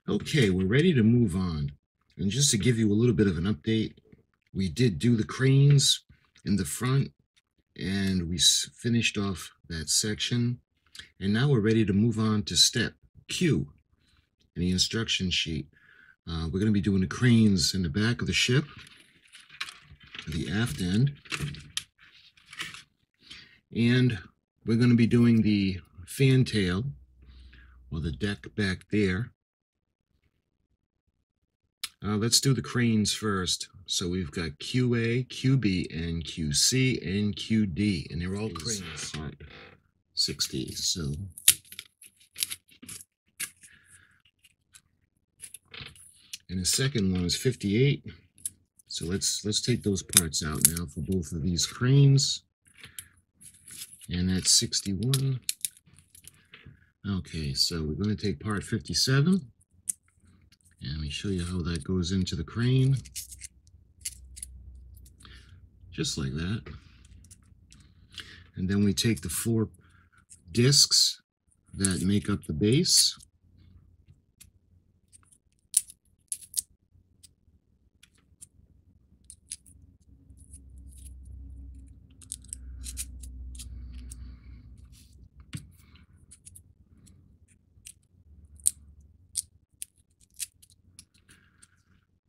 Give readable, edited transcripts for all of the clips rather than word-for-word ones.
Okay, we're ready to move on. And just to give you a little bit of an update, we did do the cranes in the front and we finished off that section. And now we're ready to move on to step Q in the instruction sheet. We're going to be doing the cranes in the back of the ship, the aft end, and we're going to be doing the fantail, or the deck back there. Let's do the cranes first. So we've got QA, QB, and QC, and QD, and they're all cranes. 60. So and the second one is 58. So let's take those parts out now for both of these cranes. And that's 61. Okay, so we're going to take part 57. And let me show you how that goes into the crane. Just like that. And then we take the 4 discs that make up the base.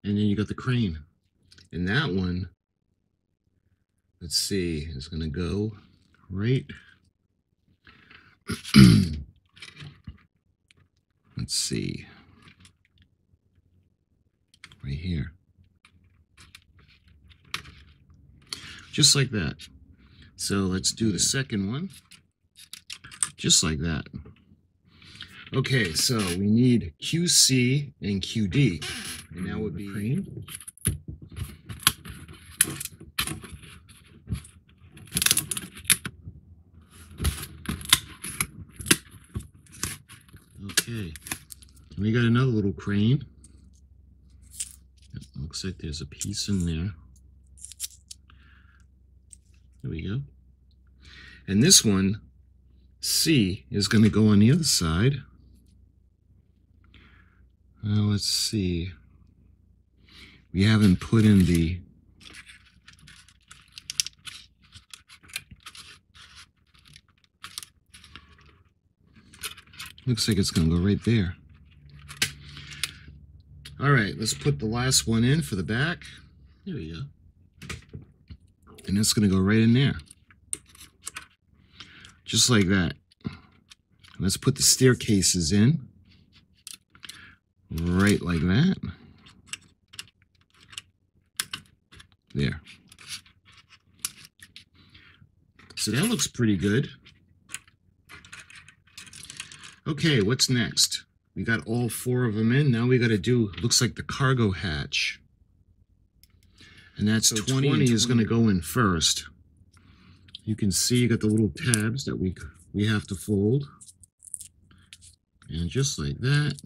And then you got the crane. And that one, let's see, is going to go right. Let's see. Right here. Just like that. So let's do the second one. Just like that. Okay, so we need QC and QD. And that would be crane. Okay, we got another little crane. It looks like there's a piece in there. There we go. And this one, C, is going to go on the other side. Now let's see. We haven't put in the looks like it's going to go right there. All right, let's put the last one in for the back. There we go. And it's going to go right in there. Just like that. Let's put the staircases in. Right like that. There. So that looks pretty good. Okay, what's next? We got all 4 of them in. Now we got to do, looks like the cargo hatch. And that's so 20 is going to go in first. You can see you got the little tabs that we have to fold. And just like that,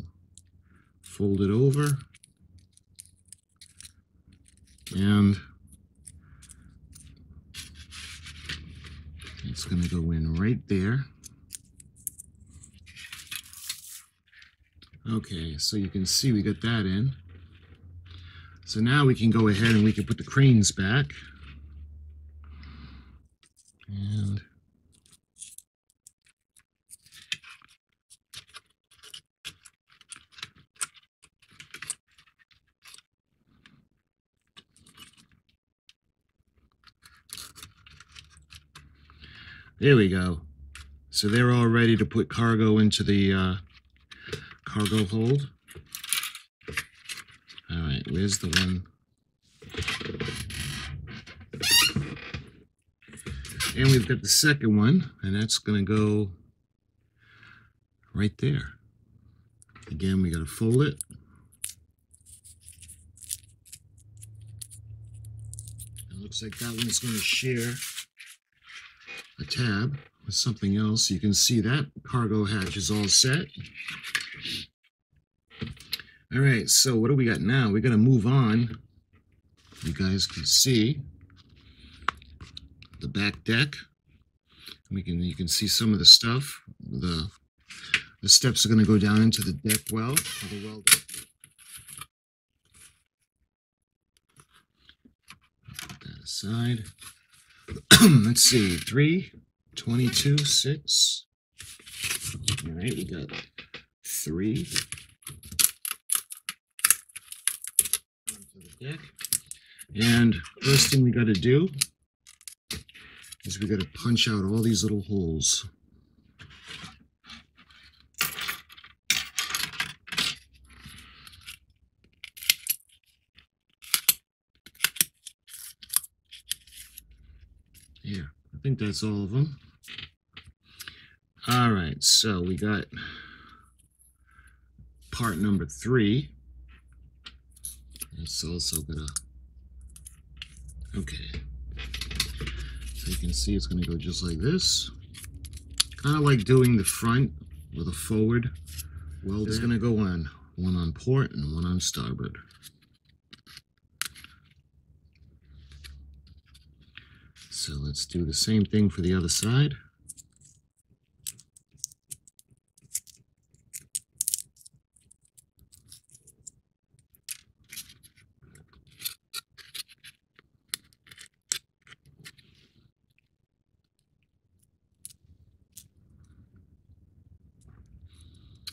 fold it over. And it's going to go in right there. Okay, so you can see we got that in. So now we can go ahead and we can put the cranes back. And there we go. So they're all ready to put cargo into the cargo hold. All right, where's the one? And we've got the second one, and that's going to go right there. Again, we got to fold it. It looks like that one's going to share a tab with something else. You can see that cargo hatch is all set. All right, so what do we got now? We got to move on. You guys can see the back deck. You can see some of the stuff, the The steps are going to go down into the deck well, or the well deck. Put that aside. Let's see, 3, 22, 6. All right, we got 3 onto the deck. And first thing we got to do is we got to punch out all these little holes. Yeah, I think that's all of them. All right, so we got part number 3. It's also gonna, okay. So you can see it's gonna go just like this. Kind of like doing the front with a forward welder. It's gonna go on, one on port and one on starboard. So let's do the same thing for the other side.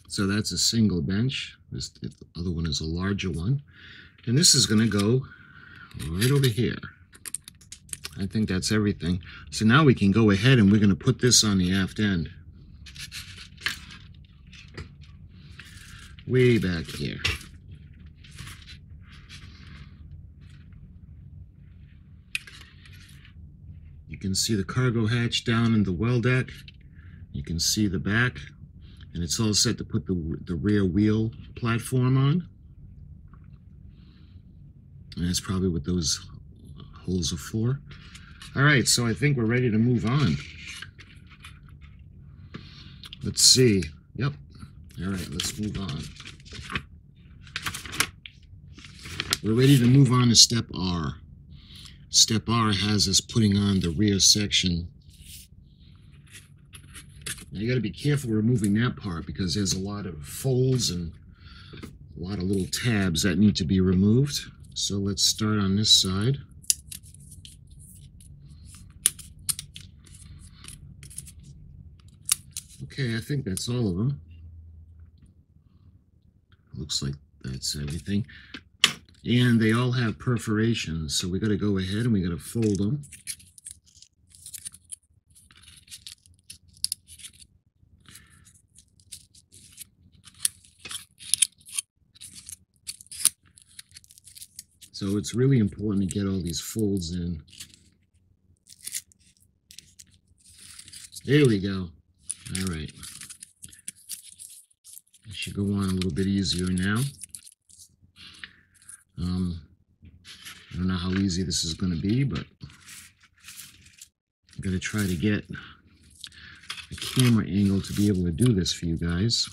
So that's a single bench. This, the other one is a larger one. And this is going to go right over here. I think that's everything. So now we can go ahead and we're going to put this on the aft end. Way back here. You can see the cargo hatch down in the well deck. You can see the back. And it's all set to put the rear wheel platform on. And that's probably what those holes are for. All right, so I think we're ready to move on. Let's see. Yep. All right, let's move on. We're ready to move on to step R. Step R has us putting on the rear section. Now you got to be careful removing that part because there's a lot of folds and a lot of little tabs that need to be removed. So let's start on this side. Okay, I think that's all of them. Looks like that's everything. And they all have perforations, so we got to go ahead and we got to fold them. So it's really important to get all these folds in. There we go. All right. It should go on a little bit easier now. I don't know how easy this is going to be, but I'm going to try to get a camera angle to be able to do this for you guys.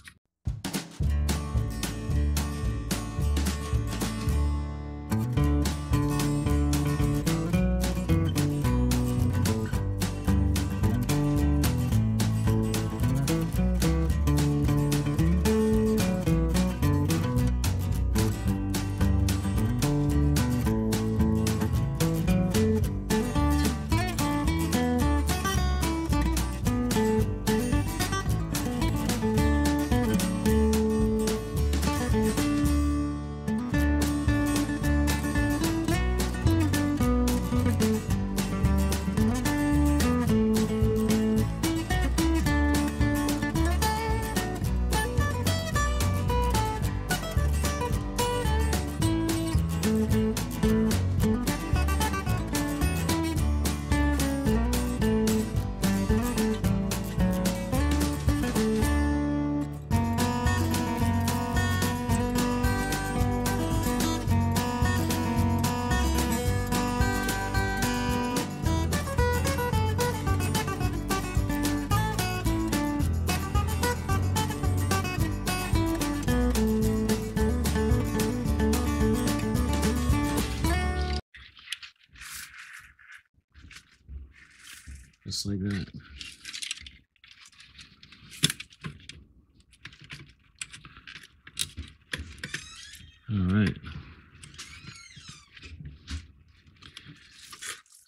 Just like that.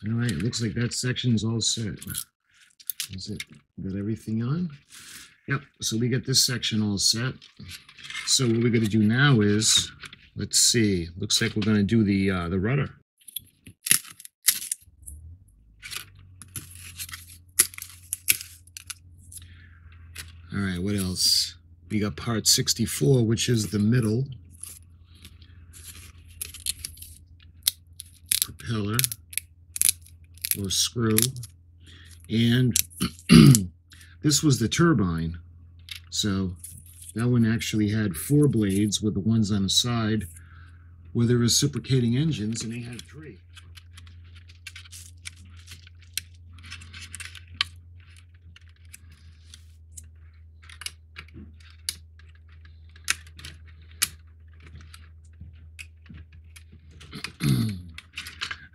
All right, it looks like that section's all set. Is it? Got everything on? Yep, so we got this section all set. So what we're going to do now is, let's see, looks like we're going to do the rudder. All right, what else? We got part 64, which is the middle propeller or screw, and this was the turbine. So that one actually had 4 blades, with the ones on the side were the reciprocating engines, and they had 3.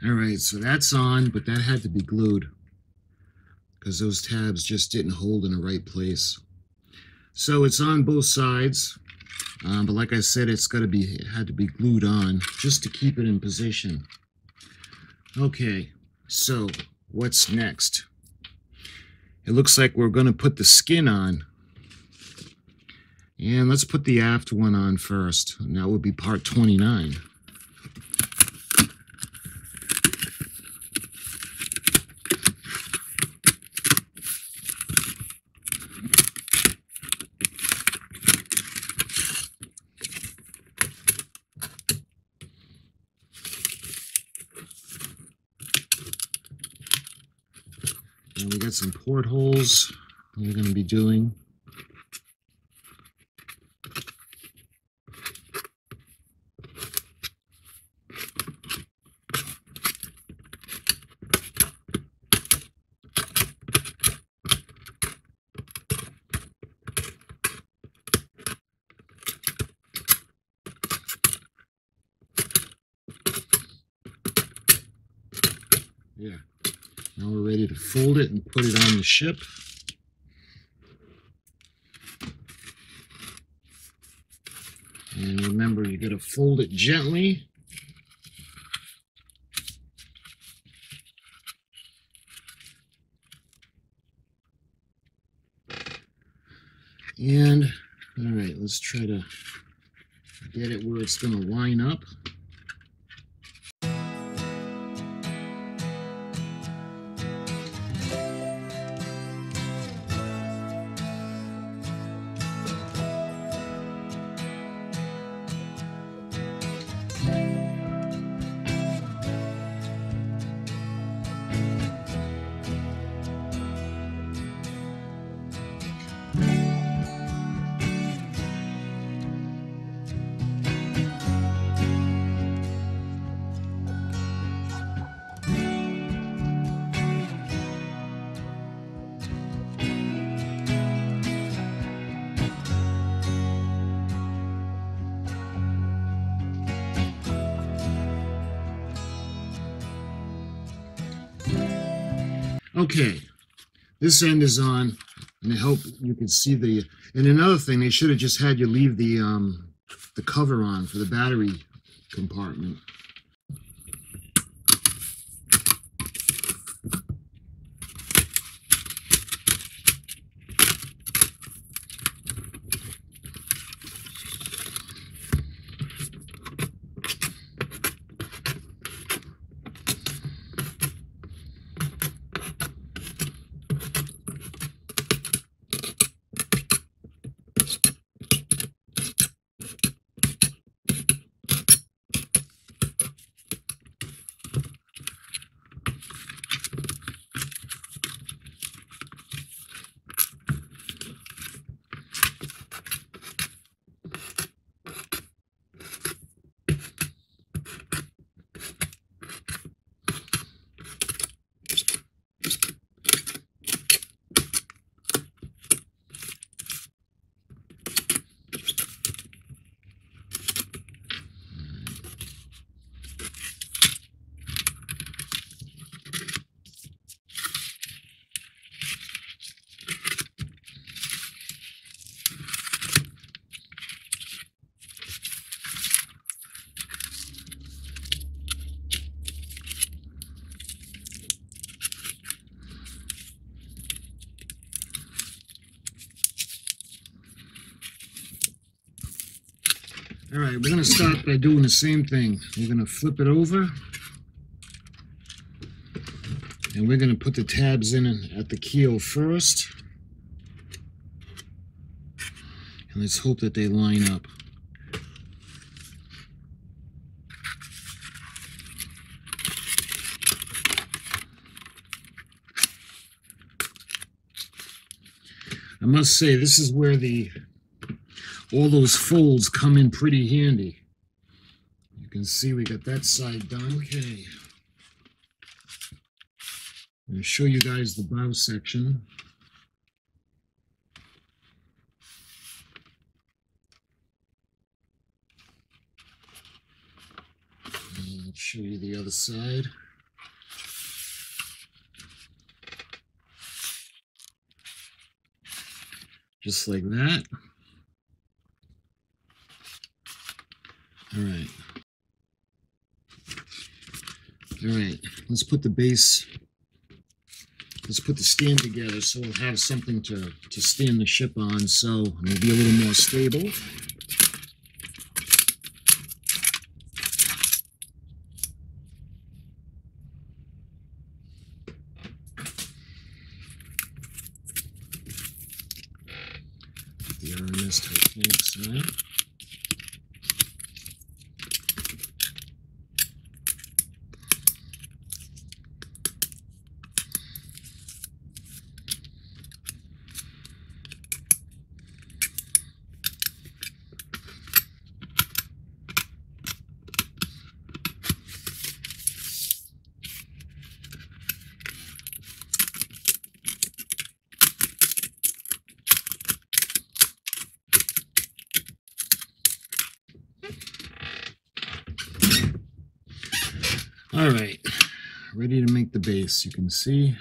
All right, so that's on, but that had to be glued because those tabs just didn't hold in the right place. So it's on both sides, but like I said, it had to be glued on just to keep it in position. Okay, so what's next? It looks like we're going to put the skin on. And let's put the aft one on first, and that would be part 29. And we got some portholes we're going to be doing. Yeah. Now we're ready to fold it and put it on the ship. And remember, you got to fold it gently. And, all right, let's try to get it where it's going to line up. Okay, this end is on, and I hope you can see the. And another thing, they should have just had you leave the cover on for the battery compartment. All right, we're going to start by doing the same thing. We're going to flip it over, and we're going to put the tabs in at the keel first. And let's hope that they line up. I must say, this is where all those folds come in pretty handy. You can see we got that side done. Okay. I'm going to show you guys the bow section. And I'll show you the other side. Just like that. All right. All right, let's put the base, let's put the stand together so we'll have something to stand the ship on, so it'll be a little more stable. The RMS TITANIC side. All right, ready to make the base. You can see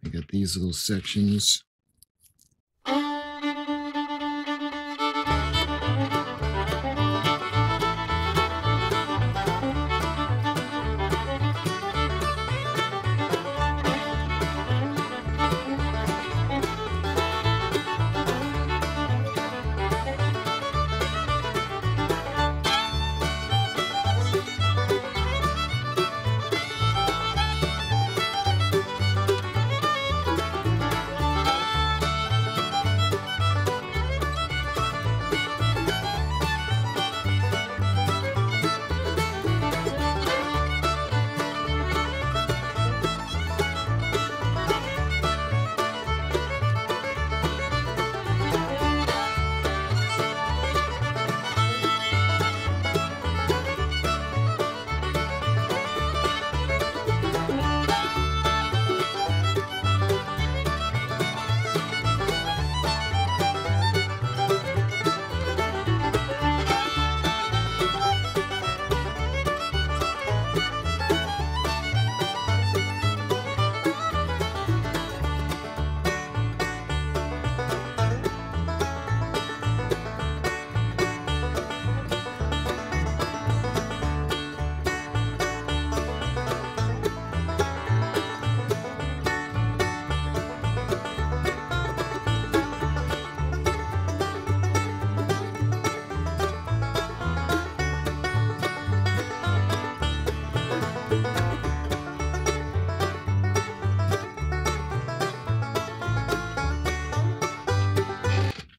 we got these little sections.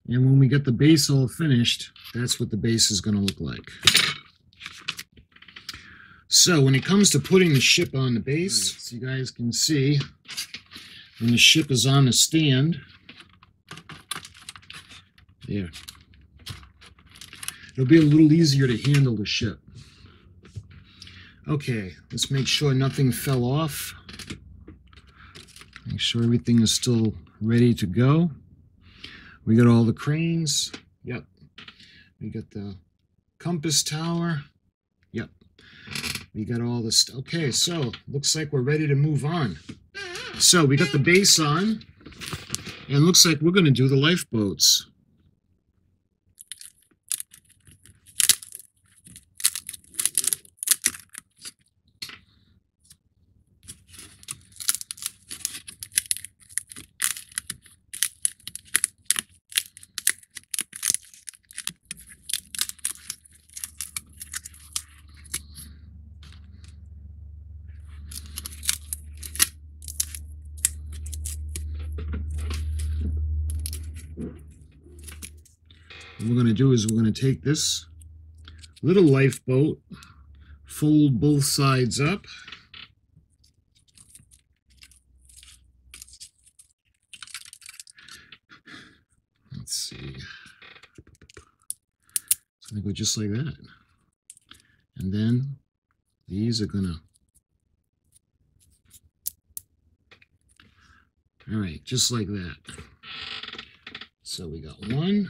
And when we get the base all finished, that's what the base is going to look like. So when it comes to putting the ship on the base, so you guys can see when the ship is on the stand, there, it'll be a little easier to handle the ship. Okay, let's make sure nothing fell off. Make sure everything is still ready to go. We got all the cranes. Yep. We got the compass tower. Yep. We got all this. Okay, so looks like we're ready to move on. So we got the base on, and looks like we're going to do the lifeboats. What we're going to do is we're going to take this little lifeboat, fold both sides up, let's see, it's going to go just like that, and then these are going to, all right, just like that. So we got one.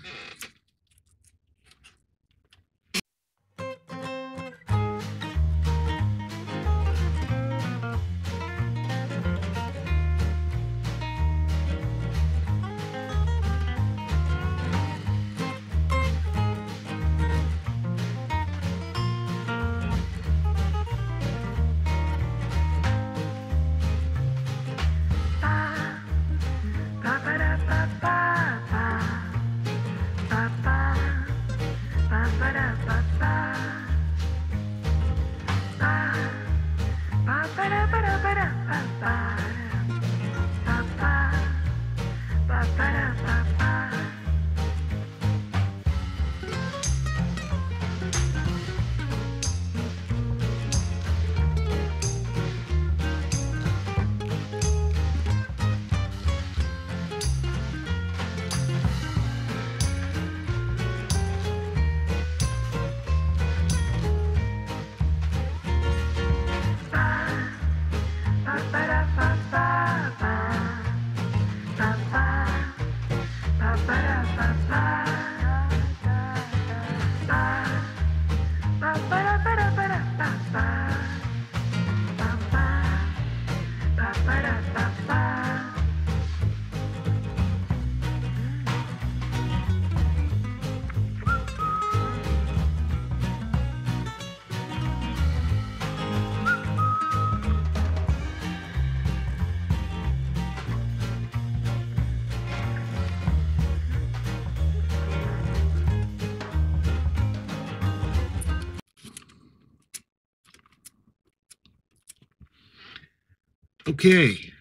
Okay,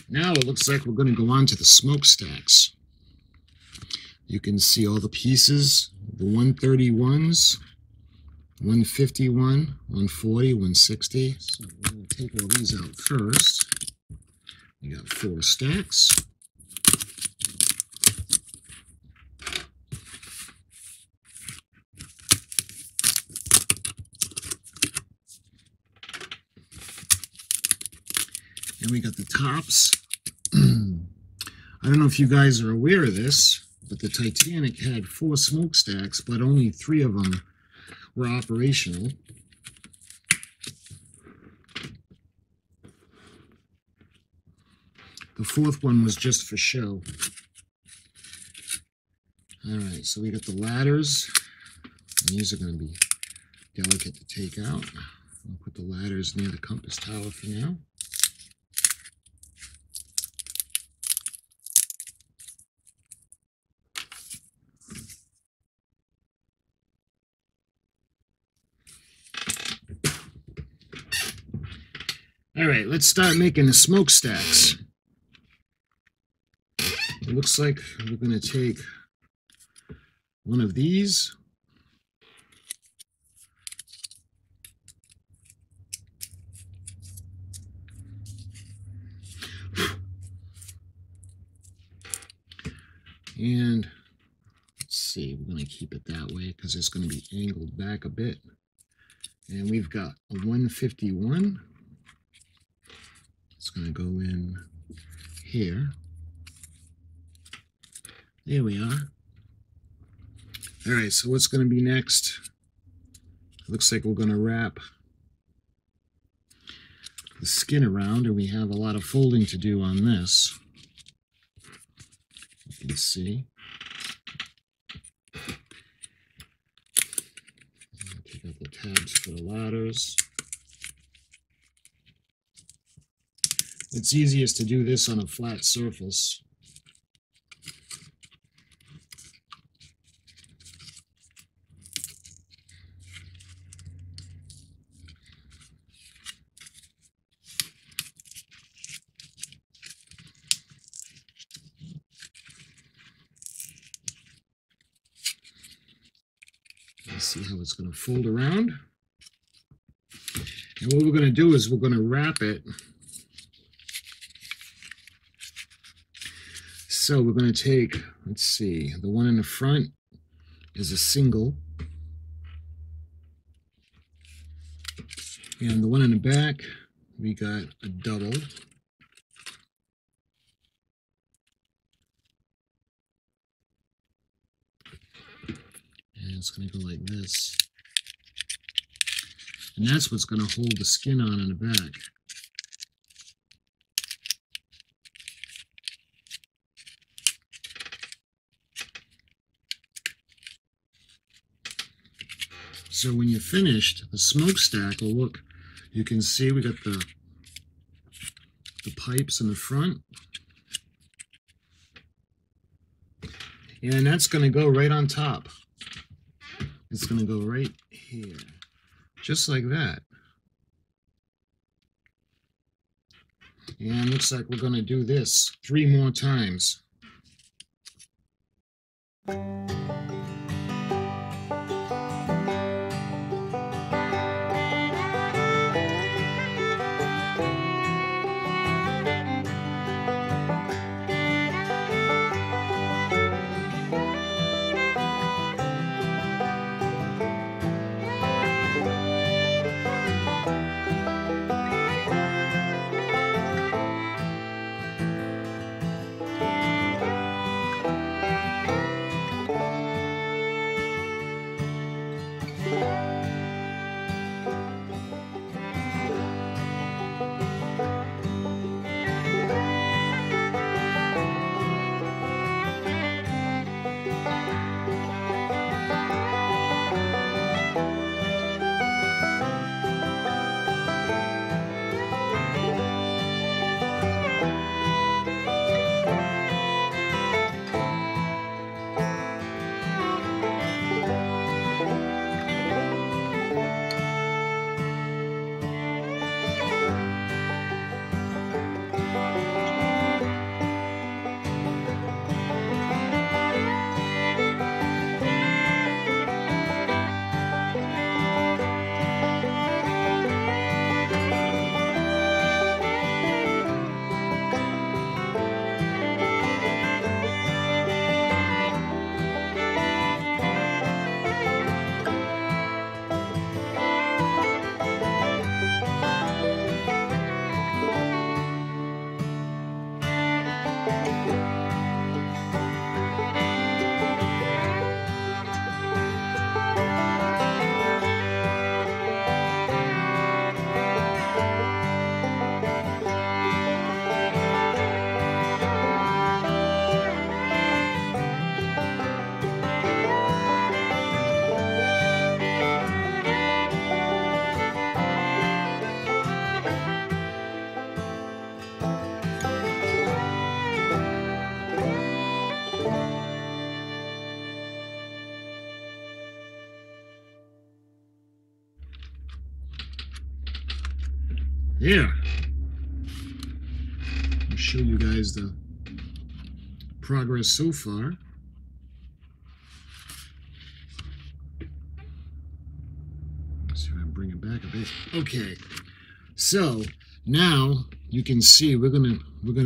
now it looks like we're going to go on to the smokestacks. You can see all the pieces, the 131s, 151, 140, 160. So we're going to take all these out first. We got 4 stacks. And we got the tops. I don't know if you guys are aware of this, but the Titanic had 4 smokestacks, but only 3 of them were operational. The 4th one was just for show. All right, so we got the ladders. And these are going to be delicate to take out. I'll put the ladders near the compass tower for now. All right, let's start making the smokestacks. It looks like we're going to take one of these. And let's see, we're going to keep it that way because it's going to be angled back a bit. And we've got a 151. It's going to go in here. There we are. All right, so what's going to be next? Looks like we're going to wrap the skin around, and we have a lot of folding to do on this. You can see. Take out the tabs for the ladders. It's easiest to do this on a flat surface. You see how it's going to fold around. And what we're going to do is we're going to wrap it. So we're going to take, let's see, the one in the front is a single. And the one in the back, we got a double. And it's going to go like this. And that's what's going to hold the skin on in the back. So when you're finished, the smokestack will look, you can see we got the pipes in the front. And that's going to go right on top. It's going to go right here, just like that. And looks like we're going to do this 3 more times. Yeah. I'll show you guys the progress so far. Let's see if I can bring it back a bit. Okay. So now you can see we're gonna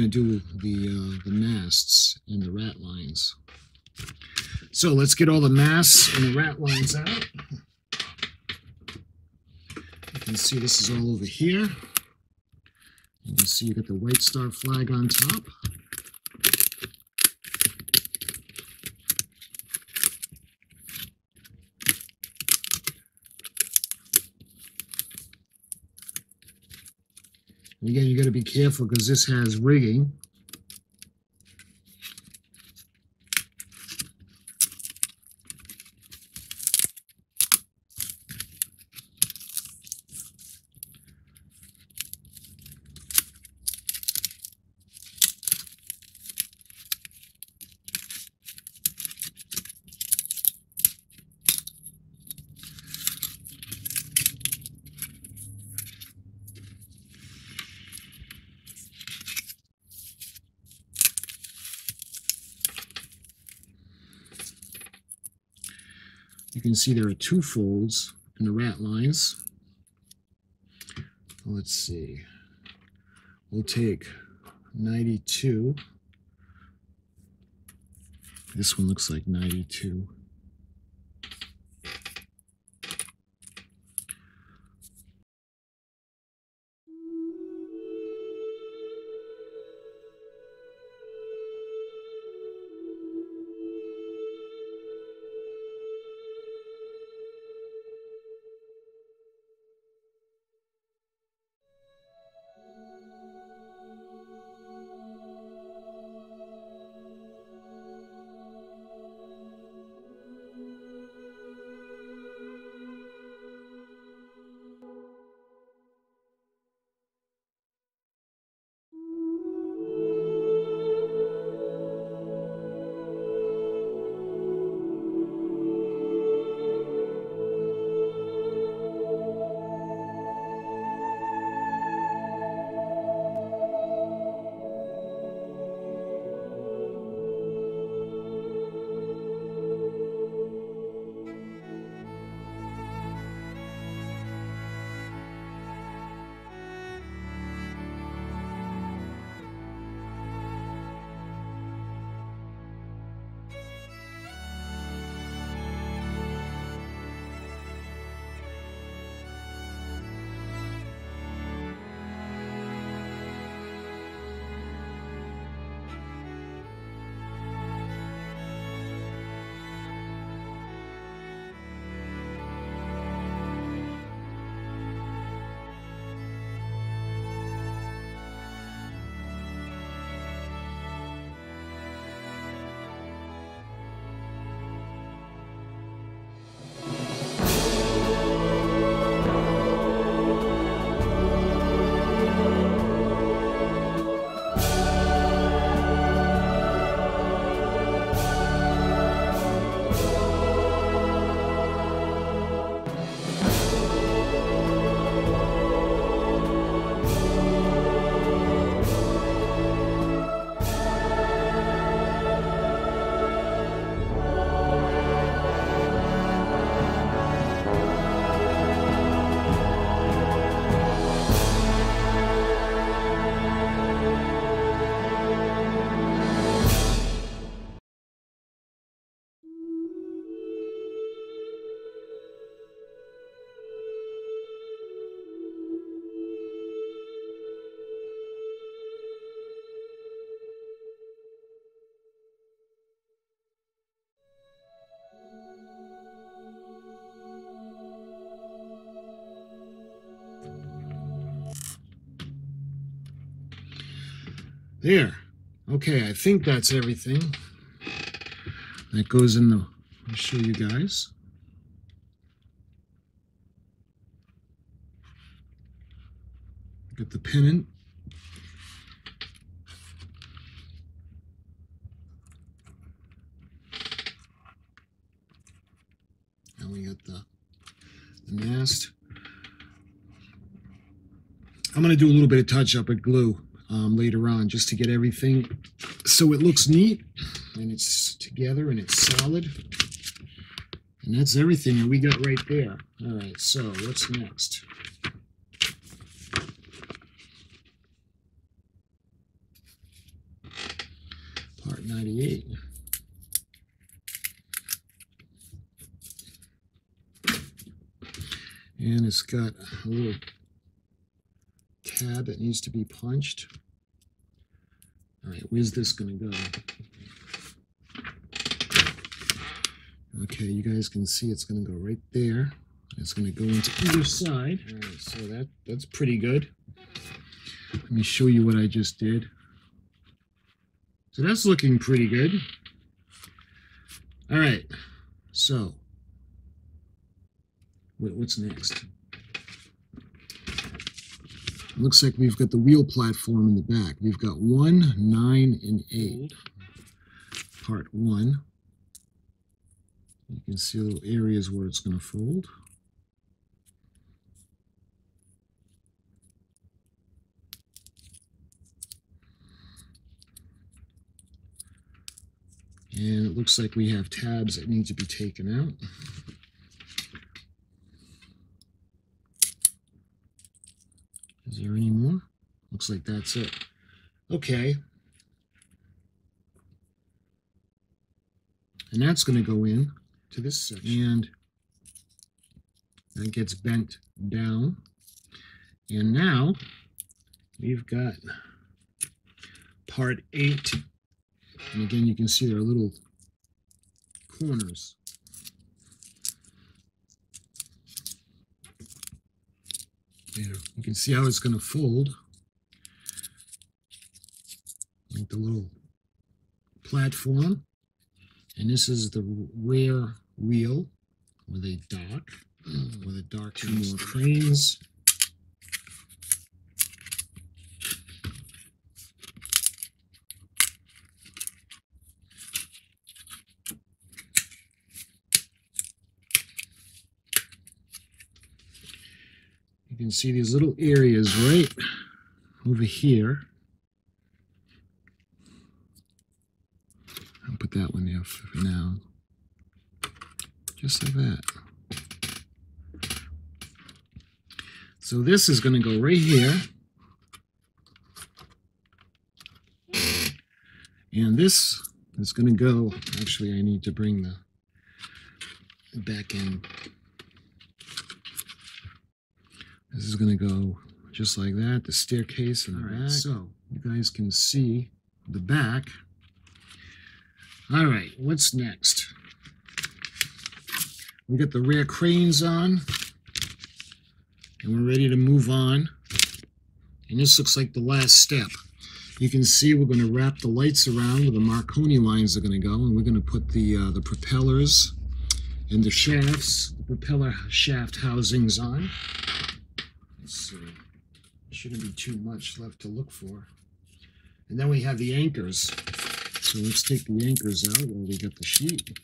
do the masts and the rat lines. So let's get all the masts and the rat lines out. You can see this is all over here. You can see you got the White Star flag on top. And again, you got to be careful because this has rigging. can see there are 2 folds in the rat lines. Let's see. We'll take 92. This one looks like 92. There. Okay, I think that's everything. That goes in the, I'll show you guys. Got the pennant. And we got the mast. I'm going to do a little bit of touch-up with glue later on just to get everything so it looks neat and it's together and it's solid. And that's everything that we got right there. All right, so what's next? Part 98. And it's got a little tab that needs to be punched. All right, where's this going to go? Okay, you guys can see it's going to go right there. It's going to go into either side. All right, so that's pretty good. Let me show you what I just did. So that's looking pretty good. All right, so what's next? Looks like we've got the wheel platform in the back. We've got 1, 9, and 8. Part 1. You can see little areas where it's going to fold. And it looks like we have tabs that need to be taken out. Is there any more? Looks like that's it. Okay. And that's going to go in to this section. And that gets bent down. And now we've got part 8. And again, you can see there are little corners. There, you can see how it's going to fold. Like the little platform. And this is the rear wheel with a dock, with a dock, 2 more cranes. You can see these little areas right over here. I'll put that one there for now. Just like that. So this is going to go right here. And this is going to go, actually I need to bring the back end. This is going to go just like that, the staircase in the back. So you guys can see the back. All right, what's next? We got the rear cranes on, and we're ready to move on. And this looks like the last step. You can see we're going to wrap the lights around where the Marconi lines are going to go, and we're going to put the propellers and the shafts, the propeller shaft housings on. Let's see. Shouldn't be too much left to look for. And then we have the anchors. So let's take the anchors out while we got the sheet.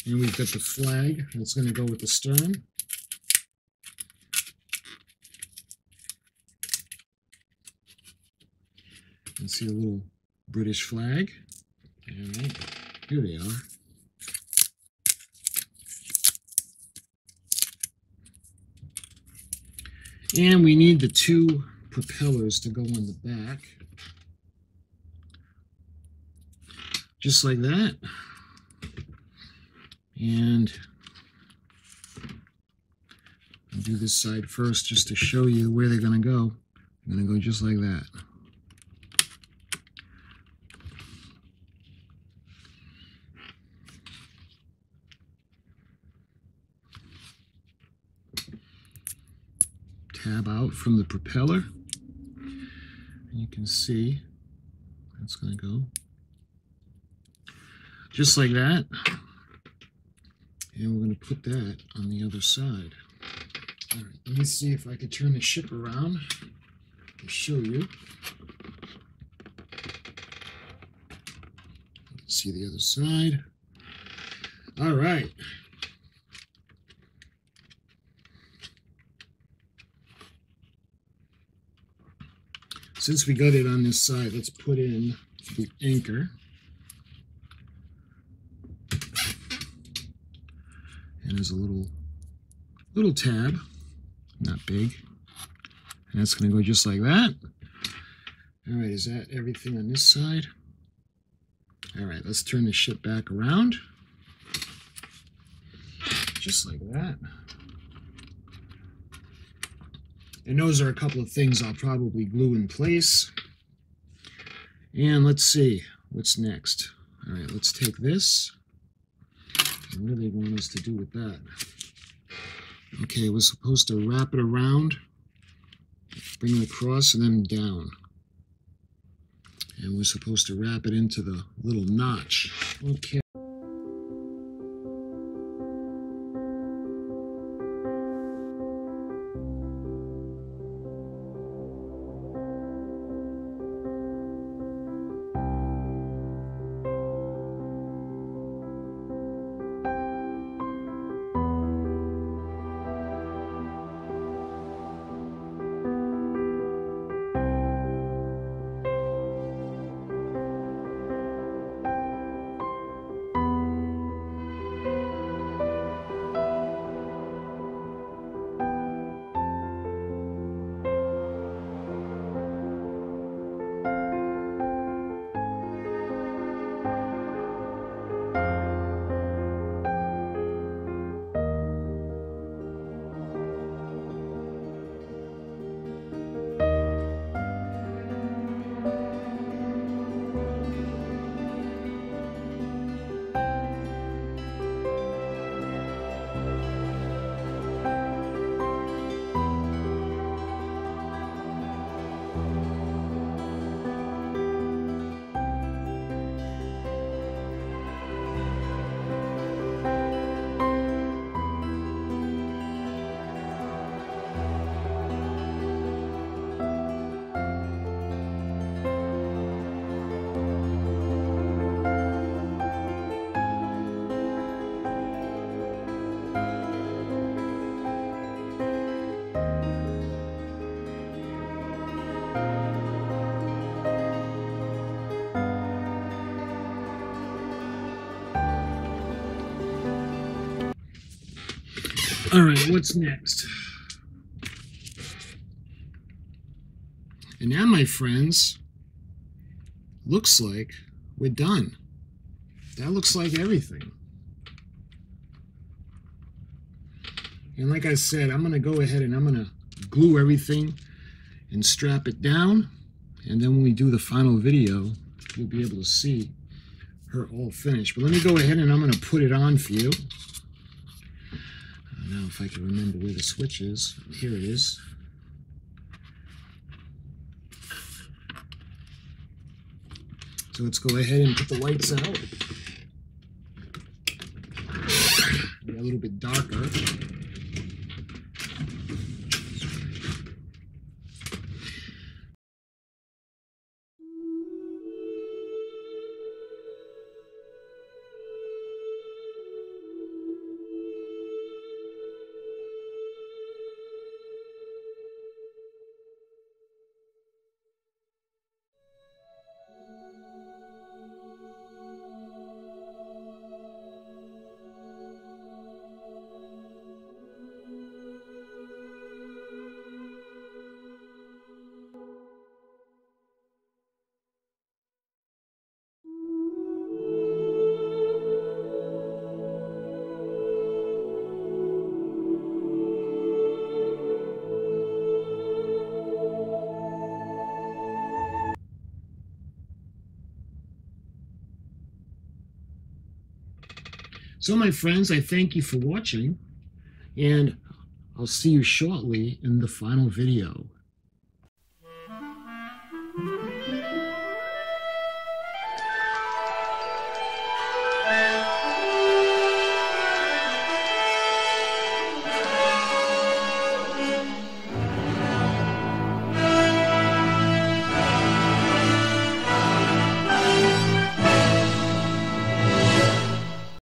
And we've got the flag that's going to go with the stern. You can see a little British flag. All right, here they are. And we need the 2 propellers to go on the back. Just like that. And I'll do this side first just to show you where they're going to go. They're going to go just like that. Tab out from the propeller. And you can see that's going to go just like that. And we're going to put that on the other side. All right, let me see if I can turn the ship around to show you. You can see the other side. All right. Since we got it on this side, let's put in the anchor. And there's a little tab, not big. And that's going to go just like that. All right, is that everything on this side? All right, let's turn the ship back around. Just like that. And those are a couple of things I'll probably glue in place. And let's see what's next. All right, let's take this. And what do they want us to do with that? Okay, we're supposed to wrap it around, bring it across, and then down. And we're supposed to wrap it into the little notch. Okay. All right, what's next? And now, my friends, looks like we're done. That looks like everything. And like I said, I'm going to go ahead and I'm going to glue everything and strap it down. And then when we do the final video, you'll be able to see her all finished. But let me go ahead and I'm going to put it on for you. Now, if I can remember where the switch is. Here it is. So let's go ahead and put the lights out. Get a little bit darker. So my friends, I thank you for watching, and I'll see you shortly in the final video.